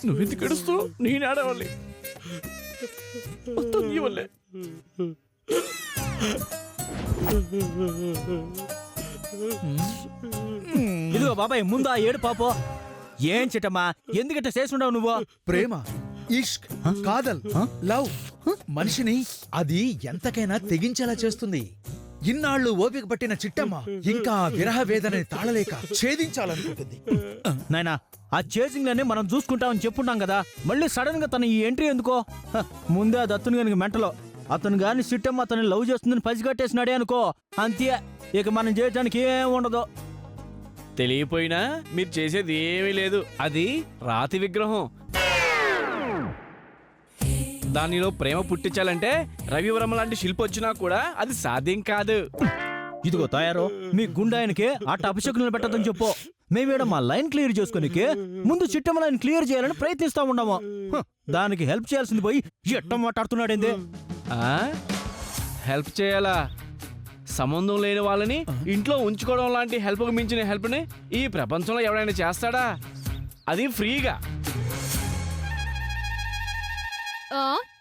నువ్వెందుకు ఏడుస్తావు? నేను ఆడవాలి మొత్తం నీ వల్లే. ఇదిగో బాబాయ్, ముందు ఆ ఏడు పాపో. ఏం చిట్టమ్మా, ఎందుకంటే చేసుండవు నువ్వు? ప్రేమ, ఇష్క్, కాదల్, లవ్ మనిషిని అది ఎంతకైనా తెగించేలా చేస్తుంది. ఇన్నాళ్ళు ఓపిక పట్టిన చిట్టమ్మ ఇంకా విరహ వేదనని తాళలేక ఛేదించాలనుకుంటుంది. నాయనా, ఆ చేసింగ్ లని మనం చూసుకుంటామని చెప్పుంటాం కదా, మళ్ళీ సడన్ గా తన ఈ ఎంట్రీ ఎందుకో? ముందే ఆ దత్తుని గానికి మెంటలో, అతను గాని చిట్టమ్మ అతన్ని లవ్ చేస్తుందని పసిగట్టేసినాడే అనుకో, అంతే, ఇక మనం చేయడానికి ఏం ఉండదు. తెలియపోయినా మీరు చేసేది ఏమీ లేదు. అది రాతి విగ్రహం. దానిలో ప్రేమ పుట్టించాలంటే రవివరం లాంటి శిల్పి వచ్చినా కూడా అది సాధ్యం కాదు. ఇదిగో తయారో, మీ గుండాయనకి అట్ట అభిషేకులను పెట్టదని చెప్పు. మేమేడ మా లైన్ క్లియర్ చేసుకునికి ముందు చిట్టమ్మ లైన్ క్లియర్ చేయాలని ప్రయత్నిస్తా ఉండము. దానికి హెల్ప్ చేయాల్సింది పోయి ఎట్ట మాట్లాడుతున్నాడేంది? హెల్ప్ చేయాలా? సంబంధం లేని వాళ్ళని ఇంట్లో ఉంచుకోవడం లాంటి హెల్ప్కు మించిన హెల్ప్ని ఈ ప్రపంచంలో ఎవరైనా చేస్తాడా? అది ఫ్రీగా.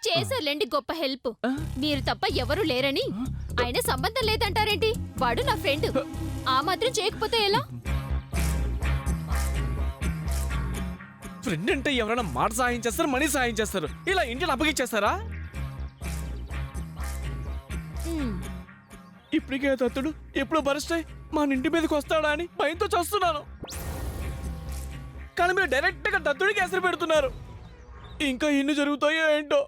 చేశారులేండి గొప్ప హెల్ప్. మీరు తప్ప ఎవరు లేరని. ఆయన సంబంధం లేదంటారేంటి? వాడు నా ఫ్రెండ్. ఆ మాత్రం చేయకపోతే ఎలా? ఫ్రెండ్ అంటే ఎవరైనా మాట సాయం చేస్తారు, మనీ సాయం చేస్తారు. ఇలా ఇంటిని అప్పగిచ్చేస్తారా? ఇప్పటికే దత్తుడు ఎప్పుడు బరస్ట్ అయి మా ఇంటి మీదకి వస్తాడా అని భయంతో చేస్తున్నాను. కానీ మీరు డైరెక్ట్ గా దత్తుడికి ఎసరు పెడుతున్నారు. ఇంకా ఎన్ని జరుగుతాయో ఏంటో.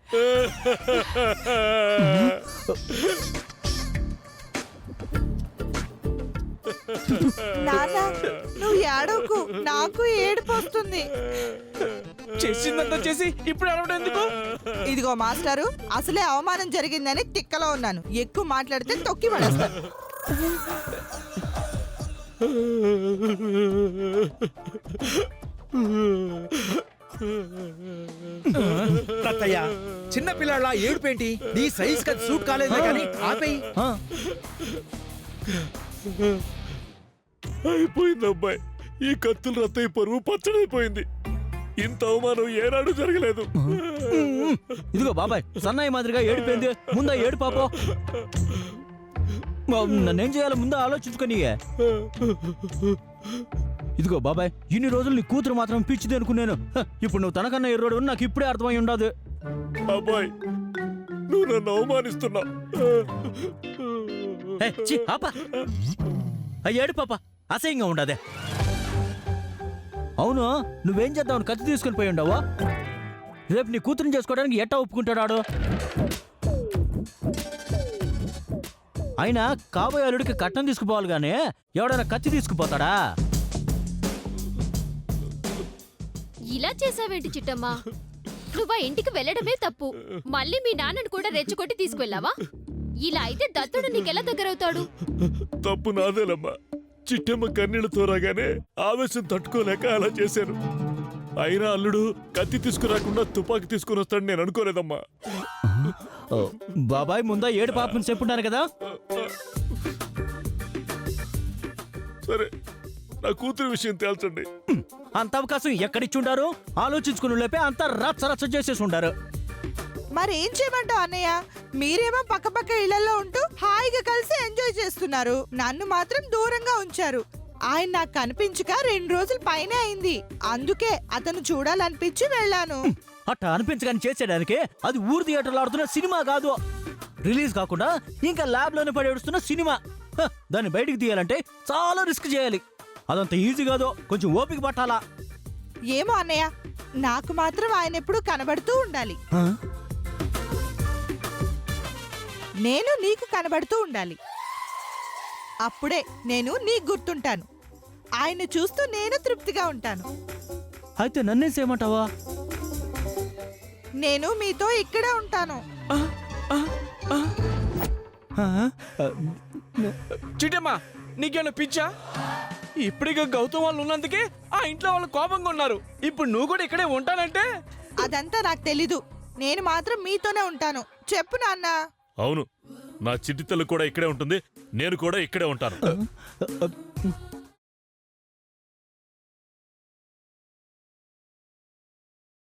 నువ్వు ఏడవకు, నాకు ఏడుపు వస్తుంది. చేసిందంతా చేసి ఇప్పుడు అడవడం ఎందుకు? ఇదిగో మాస్టారు, అసలే అవమానం జరిగిందని తిక్కలో ఉన్నాను. ఎక్కువ మాట్లాడితే తొక్కి పడేస్తాను. రత్తయ్య, చిన్న పిల్లాళ్ళ ఏడుపేంటి? నీ సైజ్ కది సూట్ కాలేదే కానీ ఆపేయి. అయిపోయింది అబ్బాయి. ఈ కత్తులు రత్తయ్య పరువు పచ్చడైపోయింది. ఇంత అవమానం ఏనాడు జరగలేదు. ఇదిగో బాబాయ్, సన్నాయి మాదిరిగా ఏడిపోయింది. ముందా ఏడు పాపో. నన్నేం చేయాలో ముందా ఆలోచించుకొని. ఇదిగో బాబాయ్, ఇన్ని రోజులు నీ కూతురు మాత్రం పిచ్చిది అనుకున్నాను. ఇప్పుడు నువ్వు తనకన్నా ఎర్రోడు నాకు ఇప్పుడే అర్థమై ఉండదు. అబ్బాయి, నువ్వు నన్ను అవమానిస్తున్నావు. ఏడు పాప, అసహ్యంగా ఉండదే. అవును, నువ్వేం చేద్దామని కత్తి తీసుకుని పోయి ఉండవా? రేపు నీ కూతురుని చేసుకోవడానికి ఎట్టా ఒప్పుకుంటాడాడు? అయినా కాబోయే అల్లుడికి కట్నం తీసుకుపోవాలి గానీ ఎవడైనా కత్తి తీసుకుపోతాడా? ఇలా చేసావేంటి చిట్టమ్మా? నువ్వా ఇంటికి వెళ్ళడమే తప్పు. మళ్ళీ మీ నాన్నను కూడా రెచ్చగొట్టి తీసుకువెళ్ళావా? ఇలా అయితే దత్తుడు నీకెలా దగ్గరవుతాడు? తప్పు నాదేలమ్మా. చిట్టమ్మ కన్నీళ్లతో రాగానే ఆవేశం తట్టుకోలేక అలా చేశాను. అయినా అల్లుడు కత్తి తీసుకురాకుండా తుపాకి తీసుకుని వస్తాడు నేను అనుకోలేదమ్మా. బాబాయ్, ముందా ఏడు పాపని చెప్పుంటాను కదా. సరే, నా కూతురు విషయం తేల్చండి. అంత అవకాశం ఎక్కడిచ్చుండారు? ఆలోచించుకుని లేపే అంతా రచ్చ రచ్చ చేసేసి ఉండారు. మరేం చేయమంటావు అన్నయ్య? మీరేమో పక్కపక్క ఇళ్లలో ఉంటూ హాయిగా కలిసి ఎంజాయ్ చేస్తున్నారు. నన్ను మాత్రం దూరంగా ఉంచారు. ఆయన నాకు కనిపించక 2 రోజుల పైనే అయింది. అందుకే అతను చూడాలనిపించి వెళ్ళాను. అట్ట అనిపించగాని చేసేయడానికి అది ఊరు థియేటర్లో ఆడుతున్న సినిమా కాదు. రిలీజ్ కాకుండా ఇంకా ల్యాబ్ లోనే పడేడుస్తున్న సినిమా. దాన్ని బయటికి తీయాలంటే చాలా రిస్క్ చేయాలి. అదంత ఈజీ కాదు, కొంచెం ఓపిక పట్టాలా. ఏమో అన్నయ్య, నాకు మాత్రం ఆయన ఎప్పుడు కనబడుతూ ఉండాలి. నేను నీకు కనబడుతూ ఉండాలి. అప్పుడే నేను నీకు గుర్తుంటాను. ఆయన చూస్తూ నేను తృప్తిగా ఉంటాను. అయితే నన్నేం చేయమంటావా? నేను మీతో ఇక్కడే ఉంటాను. చిట్టమ్మా, నీకేమైనా పిచ్చా? ఇప్పటికే గౌతమ్ వాళ్ళు ఉన్నందుకే ఆ ఇంట్లో వాళ్ళు కోపంగా ఉన్నారు. ఇప్పుడు నువ్వు కూడా ఇక్కడే ఉంటానంటే? అదంతా నాకు తెలీదు. నేను మాత్రం మీతోనే ఉంటాను. చెప్పు నాన్న. అవును, నా చిట్టి తల్లి కూడా ఇక్కడే ఉంటుంది, నేను కూడా ఇక్కడే ఉంటాను.